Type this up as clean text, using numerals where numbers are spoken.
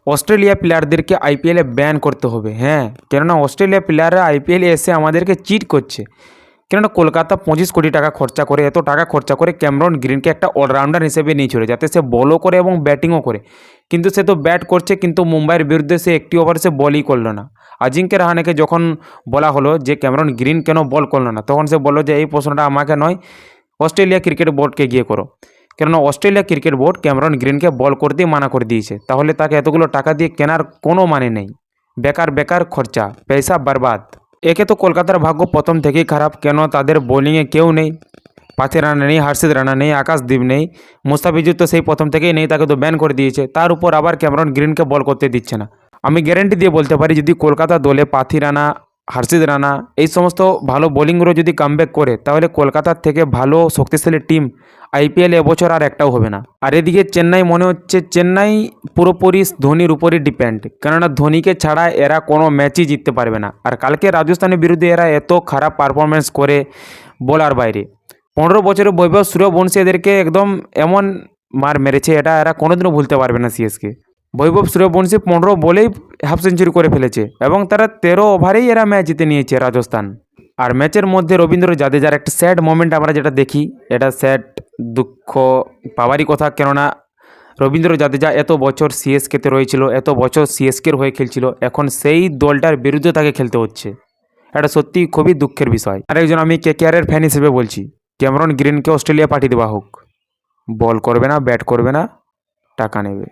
Australia প্লেয়ারদেরকে আইপিএলে ban করতে হবে। হ্যাঁ, কেননা অস্ট্রেলিয়া প্লেয়াররা আইপিএলে এসে আমাদেরকে চিট করছে। কেননা কলকাতা 25 কোটি টাকা খরচা করে, এত টাকা খরচা করে ক্যামেরন গ্রিনকে একটা অলরাউন্ডার হিসেবে নিয়ে চলে, যাতে সে বলও করে এবং ব্যাটিংও করে। কিন্তু সে তো ব্যাট করছে, কিন্তু মুম্বাইয়ের বিরুদ্ধে সে একটি ওভার সে বলই করলো না। আজিঙ্ক্য রাহানেকে যখন বলা হলো যে ক্যামেরন গ্রিন কেন বল করলো না, তখন সে বললো যে এই প্রশ্নটা আমাকে নয়, অস্ট্রেলিয়া ক্রিকেট বোর্ডকে গিয়ে করো। কেননা অস্ট্রেলিয়া ক্রিকেট বোর্ড ক্যামেরন গ্রিনকে বল করতেই মানা করে দিয়েছে। তাহলে তাকে এতগুলো টাকা দিয়ে কেনার কোনো মানে নেই। বেকার বেকার খরচা, পয়সা বরবাদ। একে তো কলকাতার ভাগ্য প্রথম থেকেই খারাপ, কেন তাদের বোলিংয়ে কেউ নেই। পাথি রানা নেই, হর্ষিত রানা নেই, আকাশদীপ নেই, মুস্তাফিজুর তো সেই প্রথম থেকেই নেই, তাকে তো ব্যান করে দিয়েছে। তার উপর আবার ক্যামেরন গ্রিনকে বল করতে দিচ্ছে না। আমি গ্যারেন্টি দিয়ে বলতে পারি, যদি কলকাতা দলে পাথি রানা, হর্ষিত রানা এই সমস্ত ভালো বোলিংগুলো যদি কামব্যাক করে, তাহলে কলকাতার থেকে ভালো শক্তিশালী টিম আইপিএল এবছর আর একটাও হবে না। আর এদিকে চেন্নাই, মনে হচ্ছে চেন্নাই পুরোপুরি ধোনির উপরই ডিপেন্ড, কেননা ধোনিকে ছাড়া এরা কোনো ম্যাচই জিততে পারবে না। আর কালকে রাজস্থানের বিরুদ্ধে এরা এত খারাপ পারফরমেন্স করে বলার বাইরে। 15 বছরের বৈভব সূর্যবংশী এদেরকে একদম এমন মার মেরেছে, এটা এরা কোনোদিনও ভুলতে পারবে না সিএসকে। বৈভব সূর্যবংশী 15 বলেই হাফ সেঞ্চুরি করে ফেলেছে, এবং তারা 13 ওভারেই এরা ম্যাচ জিতে নিয়েছে রাজস্থান। আর ম্যাচের মধ্যে রবীন্দ্র জাদেজার একটা স্যাড মোমেন্ট আমরা যেটা দেখি, এটা স্যাড, দুঃখ পাওয়ারই কথা। কেননা রবীন্দ্র জাদেজা এত বছর সিএসকেতে রয়েছিল, এত বছর সিএসকের হয়ে খেলছিল, এখন সেই দলটার বিরুদ্ধে তাকে খেলতে হচ্ছে। এটা সত্যি খুবই দুঃখের বিষয়। আর একজন আমি কেকেআরের ফ্যান হিসেবে বলছি, ক্যামেরন গ্রিনকে অস্ট্রেলিয়া পাঠিয়ে দেওয়া হোক। বল করবে না, ব্যাট করবে না, টাকা নেবে।